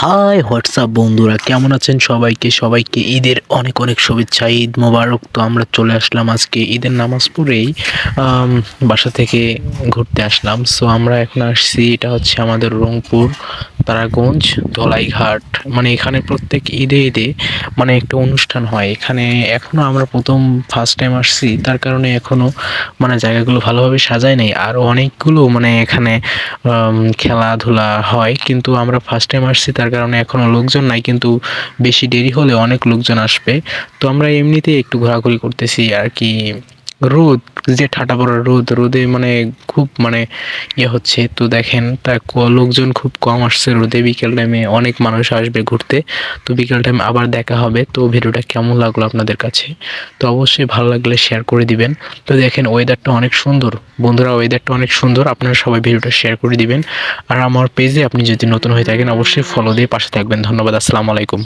High WhatsApp বন্ধুরা, কেমন আছেন? সবাইকে ঈদের অনেক অনেক শুভেচ্ছা। ঈদ মোবারক। তো আমরা চলে আসলাম আজকে ঈদের নামাজ পড়েই বাসা থেকে ঘুরতে আসলাম। সো আমরা এখন আসছি, এটা হচ্ছে আমাদের রংপুর তারাগঞ্জ ধলাইঘাট। মানে এখানে প্রত্যেক ঈদে মানে একটা অনুষ্ঠান হয় এখানে। এখনো আমরা ফার্স্ট টাইম আসছি, তার কারণে এখনো মানে জায়গাগুলো ভালোভাবে সাজায় নেই। আরও অনেকগুলো মানে এখানে খেলাধুলা হয়, কিন্তু আমরা ফার্স্ট টাইম আসছি তার কারণে এখনো লোকজন নাই, কিন্তু বেশি দেরি হলে অনেক লোকজন আসবে। তো আমরা এমনিতেই একটু ঘোরাঘুরি করতেছি আর কি। রোদ, যে ঠাটা পড়া রোদে মানে খুব মানে হচ্ছে। তো দেখেন লোকজন খুব কম আসছে রোদে। বিকেল টাইমে অনেক মানুষ আসবে ঘুরতে। তো বিকেল টাইম আবার দেখা হবে। তো ভিডিওটা কেমন লাগলো আপনাদের কাছে? তো অবশ্যই ভালো লাগলে শেয়ার করে দিবেন। তো দেখেন ওয়েদারটা অনেক সুন্দর বন্ধুরা, ওয়েদারটা অনেক সুন্দর। আপনারা সবাই ভিডিওটা শেয়ার করে দিবেন। আর আমার পেজে আপনি যদি নতুন হয়ে থাকেন অবশ্যই ফলো দিয়ে পাশে থাকবেন। ধন্যবাদ। আসসালামু আলাইকুম।